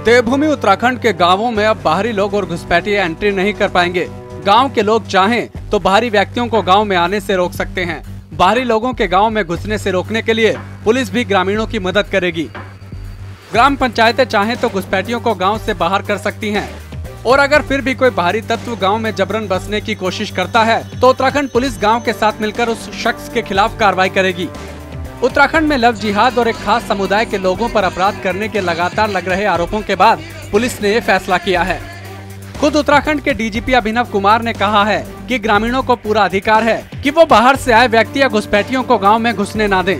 देवभूमि उत्तराखंड के गांवों में अब बाहरी लोग और घुसपैठिए एंट्री नहीं कर पाएंगे। गांव के लोग चाहें तो बाहरी व्यक्तियों को गांव में आने से रोक सकते हैं। बाहरी लोगों के गांव में घुसने से रोकने के लिए पुलिस भी ग्रामीणों की मदद करेगी। ग्राम पंचायतें चाहें तो घुसपैठियों को गांव से बाहर कर सकती हैं। और अगर फिर भी कोई बाहरी तत्व गांव में जबरन बसने की कोशिश करता है तो उत्तराखंड पुलिस गांव के साथ मिलकर उस शख्स के खिलाफ कार्रवाई करेगी। उत्तराखंड में लव जिहाद और एक खास समुदाय के लोगों पर अपराध करने के लगातार लग रहे आरोपों के बाद पुलिस ने ये फैसला किया है। खुद उत्तराखंड के डीजीपी अभिनव कुमार ने कहा है कि ग्रामीणों को पूरा अधिकार है कि वो बाहर से आए व्यक्ति या घुसपैठियों को गांव में घुसने ना दें।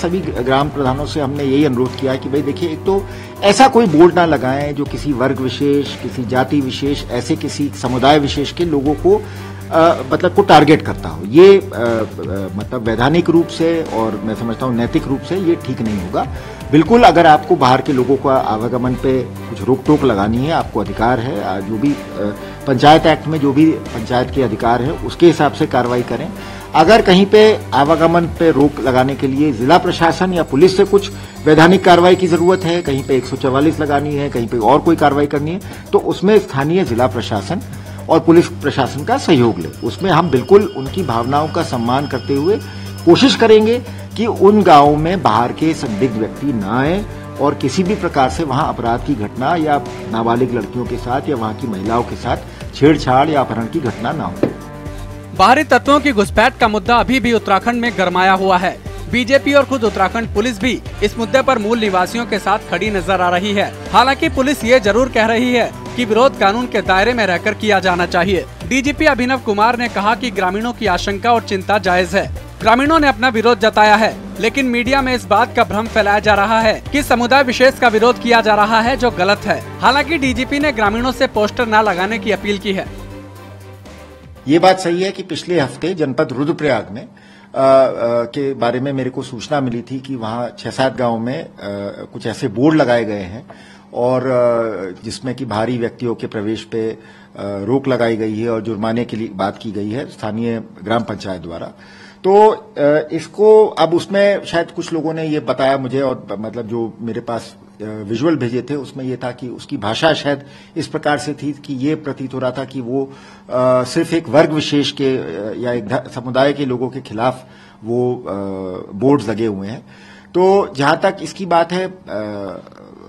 सभी ग्राम प्रधानों से हमने यही अनुरोध किया है कि भाई देखिए, एक तो ऐसा कोई बोर्ड ना लगाएं जो किसी वर्ग विशेष, किसी जाति विशेष, ऐसे किसी समुदाय विशेष के लोगों को मतलब को टारगेट करता हो। ये मतलब वैधानिक रूप से और मैं समझता हूँ नैतिक रूप से ये ठीक नहीं होगा। बिल्कुल, अगर आपको बाहर के लोगों का आवागमन पे कुछ रोक टोक लगानी है, आपको अधिकार है। जो भी पंचायत एक्ट में जो भी पंचायत के अधिकार है उसके हिसाब से कार्रवाई करें। अगर कहीं पे आवागमन पे रोक लगाने के लिए जिला प्रशासन या पुलिस से कुछ वैधानिक कार्रवाई की जरूरत है, कहीं पे 144 लगानी है, कहीं पे और कोई कार्रवाई करनी है, तो उसमें स्थानीय जिला प्रशासन और पुलिस प्रशासन का सहयोग ले। उसमें हम बिल्कुल उनकी भावनाओं का सम्मान करते हुए कोशिश करेंगे कि उन गांवों में बाहर के संदिग्ध व्यक्ति न आए और किसी भी प्रकार से वहां अपराध की घटना या नाबालिग लड़कियों के साथ या वहां की महिलाओं के साथ छेड़छाड़ या अपहरण की घटना न हो। बाहरी तत्वों की घुसपैठ का मुद्दा अभी भी उत्तराखंड में गरमाया हुआ है। बीजेपी और खुद उत्तराखंड पुलिस भी इस मुद्दे पर मूल निवासियों के साथ खड़ी नजर आ रही है। हालांकि पुलिस ये जरूर कह रही है कि विरोध कानून के दायरे में रहकर किया जाना चाहिए। डीजीपी अभिनव कुमार ने कहा कि ग्रामीणों की आशंका और चिंता जायज है। ग्रामीणों ने अपना विरोध जताया है, लेकिन मीडिया में इस बात का भ्रम फैलाया जा रहा है कि समुदाय विशेष का विरोध किया जा रहा है, जो गलत है। हालांकि डीजीपी ने ग्रामीणों से पोस्टर न लगाने की अपील की है। ये बात सही है कि पिछले हफ्ते जनपद रुद्रप्रयाग में के बारे में मेरे को सूचना मिली थी कि वहां 6-7 गांव में कुछ ऐसे बोर्ड लगाए गए हैं और जिसमें कि बाहरी व्यक्तियों के प्रवेश पे रोक लगाई गई है और जुर्माने के लिए बात की गई है स्थानीय ग्राम पंचायत द्वारा। तो इसको अब उसमें शायद कुछ लोगों ने ये बताया मुझे, और मतलब जो मेरे पास विजुअल भेजे थे उसमें ये था कि उसकी भाषा शायद इस प्रकार से थी कि ये प्रतीत हो रहा था कि वो सिर्फ एक वर्ग विशेष के या एक समुदाय के लोगों के खिलाफ वो बोर्ड्स लगे हुए हैं। तो जहां तक इसकी बात है,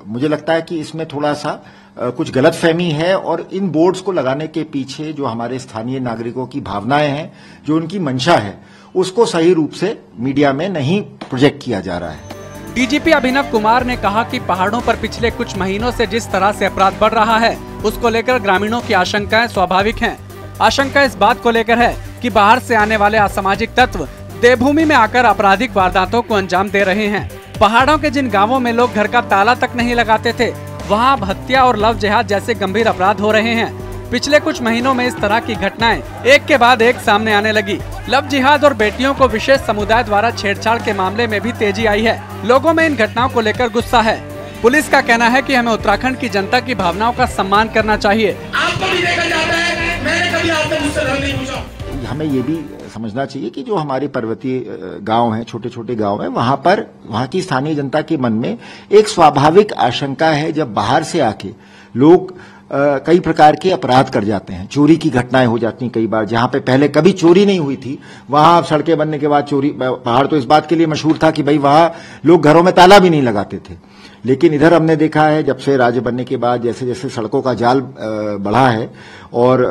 मुझे लगता है कि इसमें थोड़ा सा कुछ गलतफहमी है और इन बोर्ड्स को लगाने के पीछे जो हमारे स्थानीय नागरिकों की भावनाएं हैं, जो उनकी मंशा है, उसको सही रूप से मीडिया में नहीं प्रोजेक्ट किया जा रहा है। डीजीपी अभिनव कुमार ने कहा कि पहाड़ों पर पिछले कुछ महीनों से जिस तरह से अपराध बढ़ रहा है, उसको लेकर ग्रामीणों की आशंकाएं स्वाभाविक हैं। आशंका इस बात को लेकर है कि बाहर से आने वाले असामाजिक तत्व देवभूमि में आकर आपराधिक वारदातों को अंजाम दे रहे हैं। पहाड़ों के जिन गाँवों में लोग घर का ताला तक नहीं लगाते थे, वहाँ हत्या और लव जिहाद जैसे गंभीर अपराध हो रहे हैं। पिछले कुछ महीनों में इस तरह की घटनाएं एक के बाद एक सामने आने लगी। लव जिहाद और बेटियों को विशेष समुदाय द्वारा छेड़छाड़ के मामले में भी तेजी आई है। लोगों में इन घटनाओं को लेकर गुस्सा है। पुलिस का कहना है कि हमें उत्तराखंड की जनता की भावनाओं का सम्मान करना चाहिए। आपको भी देखा जाता है, मैंने कभी आपसे मुझसे नहीं पूछा। हमें ये भी समझना चाहिए कि जो हमारे पर्वतीय गांव हैं, छोटे छोटे गांव हैं, वहां की स्थानीय जनता के मन में एक स्वाभाविक आशंका है। जब बाहर से आके लोग कई प्रकार के अपराध कर जाते हैं, चोरी की घटनाएं हो जाती हैं कई बार, जहां पे पहले कभी चोरी नहीं हुई थी, वहां सड़कें बनने के बाद चोरी। पहाड़ तो इस बात के लिए मशहूर था कि भाई वहां लोग घरों में ताला भी नहीं लगाते थे, लेकिन इधर हमने देखा है जब से राज्य बनने के बाद जैसे जैसे सड़कों का जाल बढ़ा है और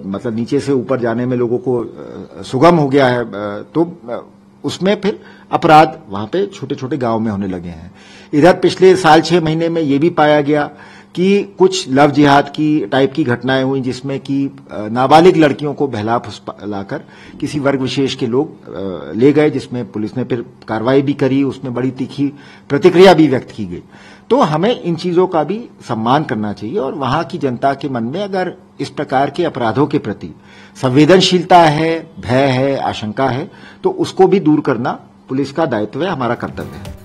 मतलब नीचे से ऊपर जाने में लोगों को सुगम हो गया है, तो उसमें फिर अपराध वहां पे छोटे छोटे गांव में होने लगे हैं। इधर पिछले साल 6 महीने में ये भी पाया गया कि कुछ लव जिहाद की टाइप की घटनाएं हुई, जिसमें कि नाबालिग लड़कियों को बहला फुसलाकर किसी वर्ग विशेष के लोग ले गए, जिसमें पुलिस ने फिर कार्रवाई भी करी, उसमें बड़ी तीखी प्रतिक्रिया भी व्यक्त की गई। तो हमें इन चीजों का भी सम्मान करना चाहिए और वहां की जनता के मन में अगर इस प्रकार के अपराधों के प्रति संवेदनशीलता है, भय है, आशंका है, तो उसको भी दूर करना पुलिस का दायित्व है, हमारा कर्तव्य है।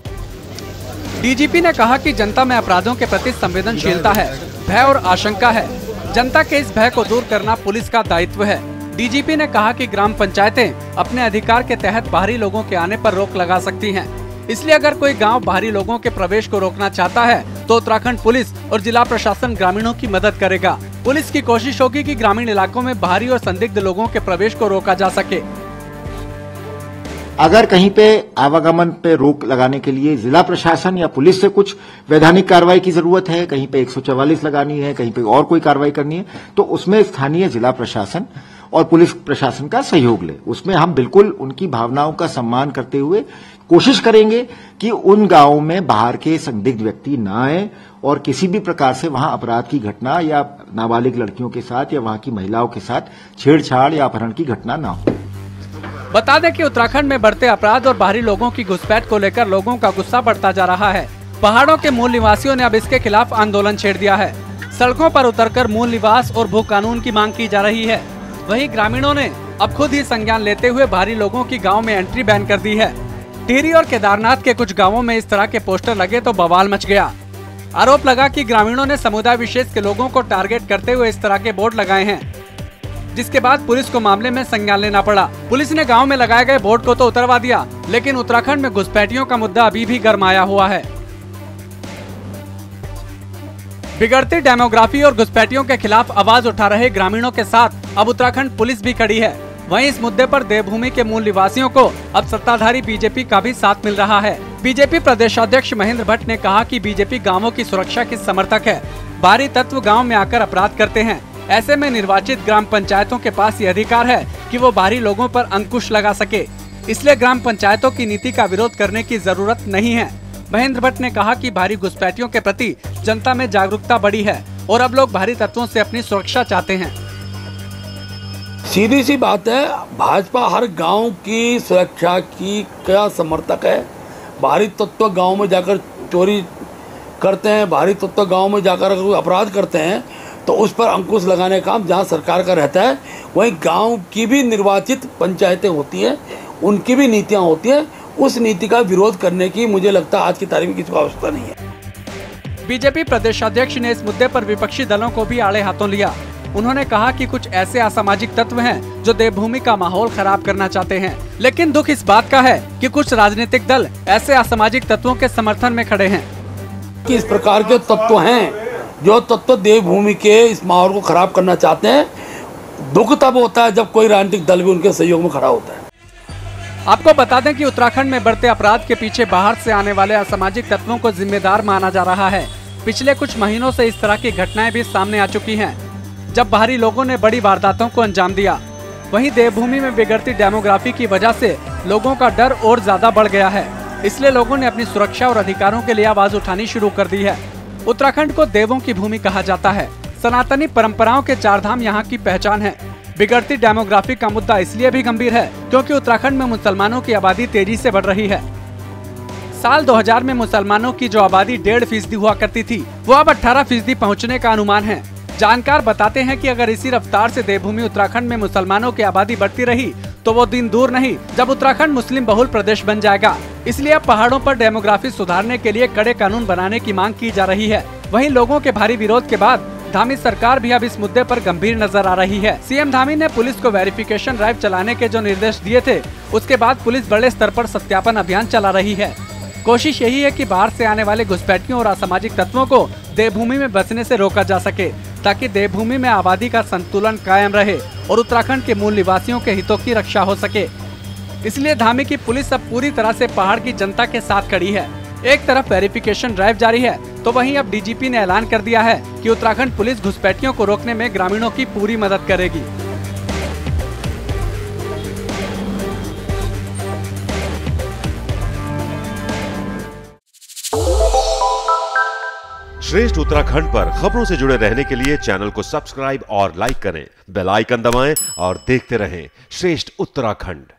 डीजीपी ने कहा कि जनता में अपराधों के प्रति संवेदनशीलता है, भय और आशंका है। जनता के इस भय को दूर करना पुलिस का दायित्व है। डीजीपी ने कहा कि ग्राम पंचायतें अपने अधिकार के तहत बाहरी लोगों के आने पर रोक लगा सकती हैं। इसलिए अगर कोई गांव बाहरी लोगों के प्रवेश को रोकना चाहता है तो उत्तराखंड पुलिस और जिला प्रशासन ग्रामीणों की मदद करेगा। पुलिस की कोशिश होगी कि ग्रामीण इलाकों में बाहरी और संदिग्ध लोगों के प्रवेश को रोका जा सके। अगर कहीं पे आवागमन पे रोक लगाने के लिए जिला प्रशासन या पुलिस से कुछ वैधानिक कार्रवाई की जरूरत है, कहीं पे 144 लगानी है, कहीं पे और कोई कार्रवाई करनी है, तो उसमें स्थानीय जिला प्रशासन और पुलिस प्रशासन का सहयोग ले। उसमें हम बिल्कुल उनकी भावनाओं का सम्मान करते हुए कोशिश करेंगे कि उन गांवों में बाहर के संदिग्ध व्यक्ति न आए और किसी भी प्रकार से वहां अपराध की घटना या नाबालिग लड़कियों के साथ या वहां की महिलाओं के साथ छेड़छाड़ या अपहरण की घटना न हो। बता दें कि उत्तराखंड में बढ़ते अपराध और बाहरी लोगों की घुसपैठ को लेकर लोगों का गुस्सा बढ़ता जा रहा है। पहाड़ों के मूल निवासियों ने अब इसके खिलाफ आंदोलन छेड़ दिया है। सड़कों पर उतरकर मूल निवास और भू कानून की मांग की जा रही है। वहीं ग्रामीणों ने अब खुद ही संज्ञान लेते हुए बाहरी लोगों की गांव में एंट्री बैन कर दी है। टिहरी और केदारनाथ के कुछ गांवों में इस तरह के पोस्टर लगे तो बवाल मच गया। आरोप लगा कि ग्रामीणों ने समुदाय विशेष के लोगों को टारगेट करते हुए इस तरह के बोर्ड लगाए हैं, जिसके बाद पुलिस को मामले में संज्ञान लेना पड़ा। पुलिस ने गांव में लगाए गए बोर्ड को तो उतरवा दिया, लेकिन उत्तराखंड में घुसपैठियों का मुद्दा अभी भी गरमाया हुआ है। बिगड़ती डेमोग्राफी और घुसपैठियों के खिलाफ आवाज उठा रहे ग्रामीणों के साथ अब उत्तराखंड पुलिस भी खड़ी है। वहीं इस मुद्दे पर देवभूमि के मूल निवासियों को अब सत्ताधारी बीजेपी का भी साथ मिल रहा है। बीजेपी प्रदेशाध्यक्ष महेंद्र भट्ट ने कहा कि बीजेपी गांवों की सुरक्षा की समर्थक है। बाहरी तत्व गांव में आकर अपराध करते हैं। ऐसे में निर्वाचित ग्राम पंचायतों के पास ये अधिकार है कि वो बाहरी लोगों पर अंकुश लगा सके। इसलिए ग्राम पंचायतों की नीति का विरोध करने की जरूरत नहीं है। महेंद्र भट्ट ने कहा कि बाहरी घुसपैठियों के प्रति जनता में जागरूकता बढ़ी है और अब लोग बाहरी तत्वों से अपनी सुरक्षा चाहते हैं। सीधी सी बात है, भाजपा हर गांव की सुरक्षा की क्या समर्थक है। बाहरी तत्व गांव में जाकर चोरी करते हैं, बाहरी तत्व गांव में जाकर अगर अपराध करते हैं तो उस पर अंकुश लगाने का काम जहां सरकार का रहता है, वहीं गांव की भी निर्वाचित पंचायतें होती हैं, उनकी भी नीतियां होती हैं। उस नीति का विरोध करने की मुझे लगता है आज की तारीख में किसी को आवश्यकता नहीं है। बीजेपी प्रदेशाध्यक्ष ने इस मुद्दे पर विपक्षी दलों को भी आड़े हाथों लिया। उन्होंने कहा कि कुछ ऐसे असामाजिक तत्व हैं जो देवभूमि का माहौल खराब करना चाहते हैं, लेकिन दुख इस बात का है कि कुछ राजनीतिक दल ऐसे असामाजिक तत्वों के समर्थन में खड़े हैं। कि इस प्रकार के तत्व हैं जो तत्व देवभूमि के इस माहौल को खराब करना चाहते हैं। दुख तब होता है जब कोई राजनीतिक दल भी उनके सहयोग में खड़ा होता है। आपको बता दें कि उत्तराखंड में बढ़ते अपराध के पीछे बाहर से आने वाले असामाजिक तत्वों को जिम्मेदार माना जा रहा है। पिछले कुछ महीनों से इस तरह की घटनाएं भी सामने आ चुकी हैं, जब बाहरी लोगों ने बड़ी वारदातों को अंजाम दिया। वहीं देवभूमि में बिगड़ती डेमोग्राफी की वजह से लोगों का डर और ज्यादा बढ़ गया है। इसलिए लोगों ने अपनी सुरक्षा और अधिकारों के लिए आवाज उठानी शुरू कर दी है। उत्तराखंड को देवों की भूमि कहा जाता है। सनातनी परंपराओं के चारधाम यहाँ की पहचान है। बिगड़ती डेमोग्राफी का मुद्दा इसलिए भी गंभीर है क्योंकि उत्तराखंड में मुसलमानों की आबादी तेजी से बढ़ रही है। साल 2000 में मुसलमानों की जो आबादी 1.5% हुआ करती थी, वो अब 18% पहुँचने का अनुमान है। जानकार बताते हैं कि अगर इसी रफ्तार से देवभूमि उत्तराखंड में मुसलमानों की आबादी बढ़ती रही तो वो दिन दूर नहीं जब उत्तराखंड मुस्लिम बहुल प्रदेश बन जाएगा। इसलिए अब पहाड़ों पर डेमोग्राफी सुधारने के लिए कड़े कानून बनाने की मांग की जा रही है। वहीं लोगों के भारी विरोध के बाद धामी सरकार भी अब इस मुद्दे पर गंभीर नजर आ रही है। सीएम धामी ने पुलिस को वेरिफिकेशन ड्राइव चलाने के जो निर्देश दिए थे, उसके बाद पुलिस बड़े स्तर पर सत्यापन अभियान चला रही है। कोशिश यही है कि बाहर से आने वाले घुसपैठियों और असामाजिक तत्वों को देवभूमि में बसने से रोका जा सके, ताकि देवभूमि में आबादी का संतुलन कायम रहे और उत्तराखंड के मूल निवासियों के हितों की रक्षा हो सके। इसलिए धामी की पुलिस अब पूरी तरह से पहाड़ की जनता के साथ खड़ी है। एक तरफ वेरिफिकेशन ड्राइव जारी है तो वहीं अब डीजीपी ने ऐलान कर दिया है कि उत्तराखंड पुलिस घुसपैठियों को रोकने में ग्रामीणों की पूरी मदद करेगी। श्रेष्ठ उत्तराखंड पर खबरों से जुड़े रहने के लिए चैनल को सब्सक्राइब और लाइक करें, बेल आइकन दबाएं और देखते रहें श्रेष्ठ उत्तराखंड।